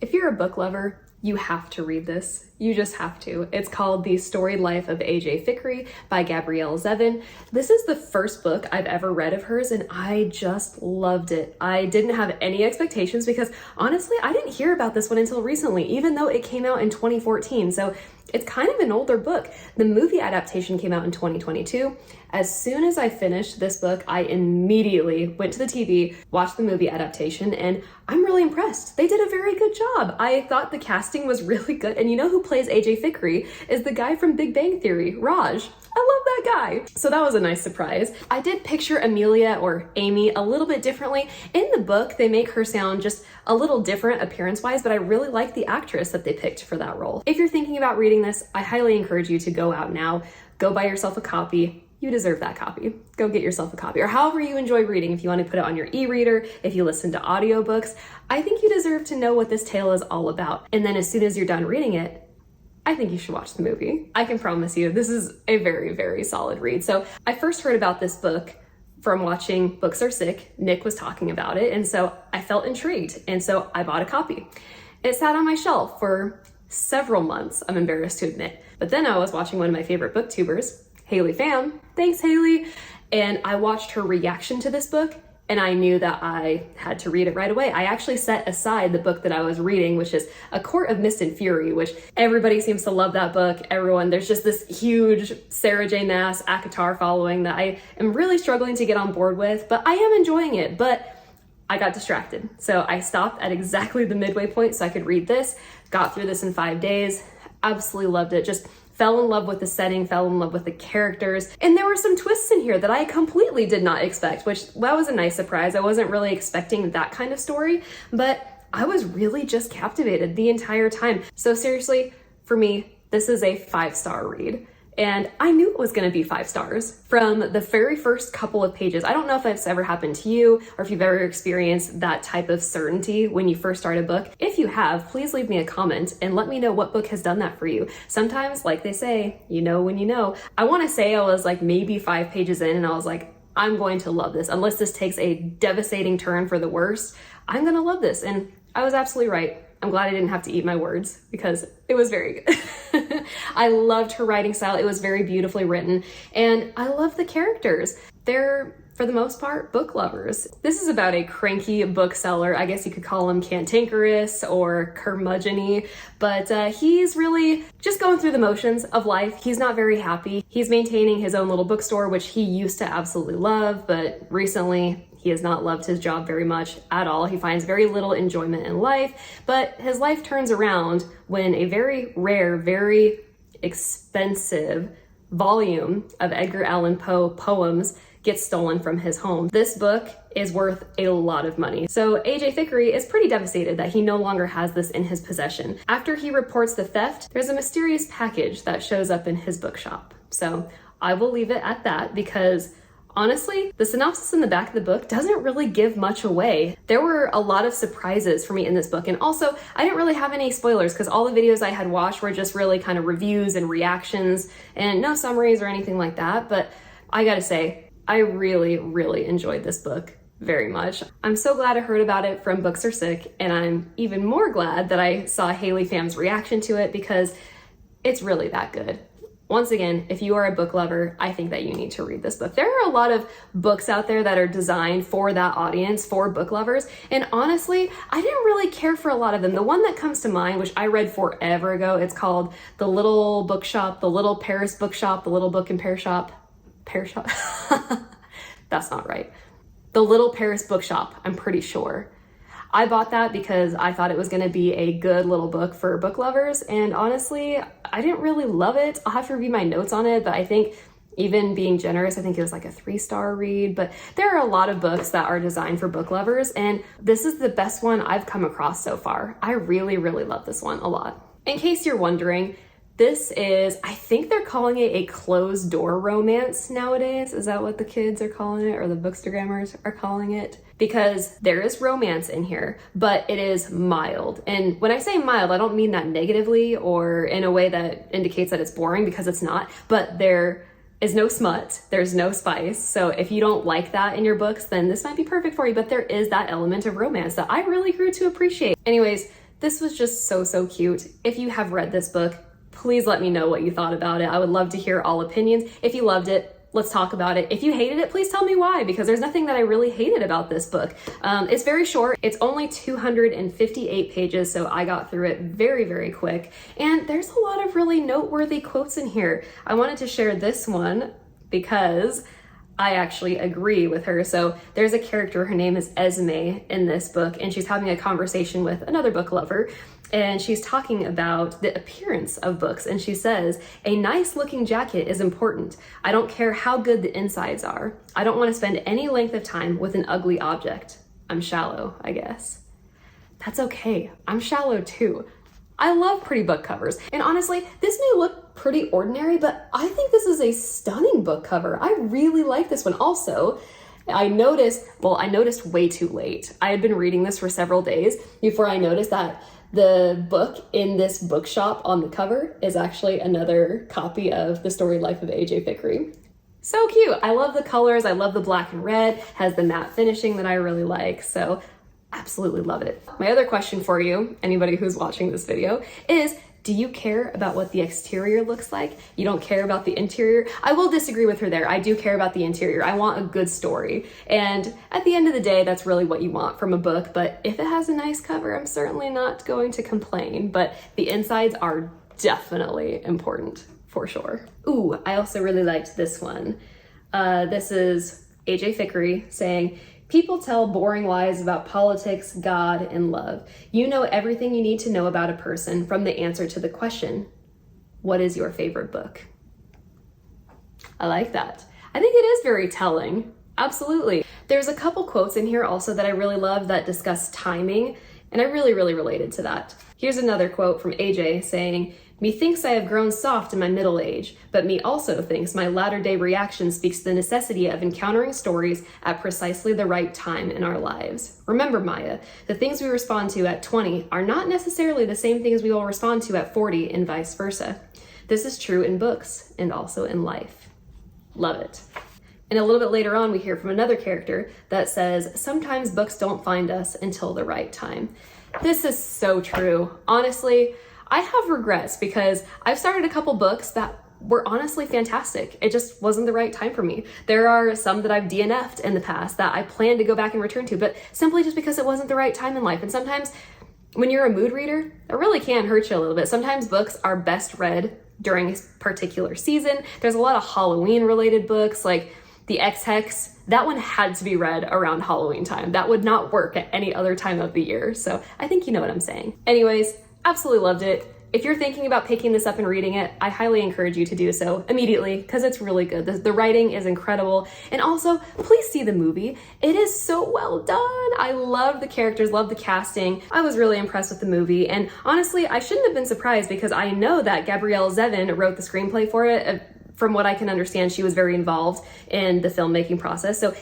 If you're a book lover, you have to read this. You just have to. It's called The Storied Life of A.J. Fikry by Gabrielle Zevin. This is the first book I've ever read of hers, and I just loved it. I didn't have any expectations because honestly, I didn't hear about this one until recently, even though it came out in 2014. So it's kind of an older book. The movie adaptation came out in 2022. As soon as I finished this book, I immediately went to the TV, watched the movie adaptation, and I'm really impressed. They did a very good job. I thought the casting was really good. And you know who plays AJ Fikry is the guy from Big Bang Theory, Raj. I love that guy. So that was a nice surprise. I did picture Amelia or Amy a little bit differently. In the book, they make her sound just a little different appearance-wise, but I really like the actress that they picked for that role. If you're thinking about reading this, I highly encourage you to go out now, go buy yourself a copy. You deserve that copy. Go get yourself a copy, or however you enjoy reading. If you want to put it on your e-reader, if you listen to audiobooks, I think you deserve to know what this tale is all about. And then as soon as you're done reading it, I think you should watch the movie. I can promise you this is a very, very solid read. So I first heard about this book from watching Books Are Sick. Nick was talking about it, and so I felt intrigued, and so I bought a copy. It sat on my shelf for several months, I'm embarrassed to admit. But then I was watching one of my favorite booktubers, Haley Pham. Thanks, Haley. And I watched her reaction to this book, and I knew that I had to read it right away. I actually set aside the book that I was reading, which is A Court of Mist and Fury, which everybody seems to love that book. Everyone, there's just this huge Sarah J. Maas ACOTAR following that I am really struggling to get on board with, but I am enjoying it. But I got distracted. So I stopped at exactly the midway point so I could read this, got through this in 5 days, absolutely loved it. Just fell in love with the setting, fell in love with the characters. And there were some twists in here that I completely did not expect, which that was a nice surprise. I wasn't really expecting that kind of story, but I was really just captivated the entire time. So seriously, for me, this is a 5-star read. And I knew it was gonna be 5 stars from the very first couple of pages. I don't know if it's ever happened to you or if you've ever experienced that type of certainty when you first start a book. If you have, please leave me a comment and let me know what book has done that for you. Sometimes, like they say, you know when you know. I wanna say I was like maybe 5 pages in and I was like, I'm going to love this. Unless this takes a devastating turn for the worst, I'm gonna love this. And I was absolutely right. I'm glad I didn't have to eat my words because it was very good. I loved her writing style. It was very beautifully written. And I love the characters. They're, for the most part, book lovers. This is about a cranky bookseller. I guess you could call him cantankerous or curmudgeon-y, but he's really just going through the motions of life. He's not very happy. He's maintaining his own little bookstore, which he used to absolutely love, but recently he has not loved his job very much at all. He finds very little enjoyment in life, but his life turns around when a very rare, very expensive volume of Edgar Allan Poe poems gets stolen from his home. This book is worth a lot of money. So AJ Fikry is pretty devastated that he no longer has this in his possession. After he reports the theft, there's a mysterious package that shows up in his bookshop. So I will leave it at that because honestly, the synopsis in the back of the book doesn't really give much away. There were a lot of surprises for me in this book, and also I didn't really have any spoilers because all the videos I had watched were just really kind of reviews and reactions and no summaries or anything like that. But I gotta say, I really, really enjoyed this book very much. I'm so glad I heard about it from Books Are Sick, and I'm even more glad that I saw Haley Pham's reaction to it because it's really that good. Once again, if you are a book lover, I think that you need to read this book. There are a lot of books out there that are designed for that audience, for book lovers, and honestly, I didn't really care for a lot of them. The one that comes to mind, which I read forever ago, it's called The Little Bookshop, The Little Paris Bookshop, The Little Book and Pear Shop. Pear Shop? That's not right. The Little Paris Bookshop, I'm pretty sure. I bought that because I thought it was gonna be a good little book for book lovers, and honestly, I didn't really love it. I'll have to review my notes on it, but I think even being generous, I think it was like a 3-star read, but there are a lot of books that are designed for book lovers, and this is the best one I've come across so far. I really, really love this one a lot. In case you're wondering, this is, I think they're calling it a closed door romance nowadays. Is that what the kids are calling it, or the bookstagrammers are calling it? Because there is romance in here, but it is mild. And when I say mild, I don't mean that negatively or in a way that indicates that it's boring, because it's not, but there is no smut, there's no spice. So if you don't like that in your books, then this might be perfect for you, but there is that element of romance that I really grew to appreciate. Anyways, This was just so, so cute. If you have read this book, please let me know what you thought about it. I would love to hear all opinions. If you loved it, let's talk about it. If you hated it, please tell me why, because there's nothing that I really hated about this book. It's very short. It's only 258 pages, so I got through it very, very quick. And there's a lot of really noteworthy quotes in here. I wanted to share this one because I actually agree with her. So there's a character, her name is Esme in this book, and she's having a conversation with another book lover. And she's talking about the appearance of books. And she says, a nice looking jacket is important. I don't care how good the insides are. I don't want to spend any length of time with an ugly object. I'm shallow, I guess. That's okay. I'm shallow too. I love pretty book covers. And honestly, this may look pretty ordinary, but I think this is a stunning book cover. I really like this one. Also, I noticed way too late. I had been reading this for several days before I noticed that the book in this bookshop on the cover is actually another copy of The Storied Life of A.J. Fikry. So cute. I love the colors. I love the black and red. Has the matte finishing that I really like. So absolutely love it. My other question for you, anybody who's watching this video, is do you care about what the exterior looks like? You don't care about the interior? I will disagree with her there. I do care about the interior. I want a good story. And at the end of the day, that's really what you want from a book. But if it has a nice cover, I'm certainly not going to complain. But the insides are definitely important, for sure. Ooh, I also really liked this one. This is A.J. Fikry saying, people tell boring lies about politics, God, and love. You know everything you need to know about a person from the answer to the question, what is your favorite book? I like that. I think it is very telling. Absolutely. There's a couple quotes in here also that I really love that discuss timing, and I really related to that. Here's another quote from AJ saying, methinks I have grown soft in my middle age, but me also thinks my latter-day reaction speaks to the necessity of encountering stories at precisely the right time in our lives. Remember, Maya, the things we respond to at 20 are not necessarily the same things we will respond to at 40 and vice versa. This is true in books and also in life. Love it. And a little bit later on, we hear from another character that says, sometimes books don't find us until the right time. This is so true. Honestly, I have regrets because I've started a couple books that were honestly fantastic. It just wasn't the right time for me. There are some that I've DNF'd in the past that I plan to go back and return to, but simply just because it wasn't the right time in life. And sometimes when you're a mood reader, it really can hurt you a little bit. Sometimes books are best read during a particular season. There's a lot of Halloween related books like The X-Hex. That one had to be read around Halloween time. That would not work at any other time of the year. So I think you know what I'm saying. Anyways, absolutely loved it. If you're thinking about picking this up and reading it, I highly encourage you to do so immediately because it's really good. The writing is incredible. And also, please see the movie. It is so well done. I love the characters, love the casting. I was really impressed with the movie. And honestly, I shouldn't have been surprised because I know that Gabrielle Zevin wrote the screenplay for it. From what I can understand, she was very involved in the filmmaking process. So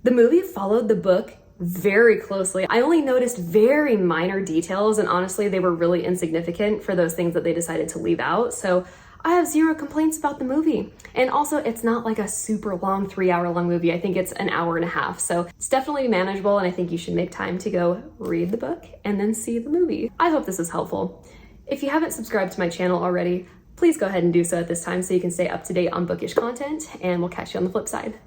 the movie followed the book very closely. I only noticed very minor details, and honestly, they were really insignificant for those things that they decided to leave out. So I have zero complaints about the movie. And also, it's not like a super long 3-hour long movie. I think it's an hour and a half. So it's definitely manageable, and I think you should make time to go read the book and then see the movie. I hope this is helpful. If you haven't subscribed to my channel already, please go ahead and do so at this time so you can stay up to date on bookish content, and we'll catch you on the flip side.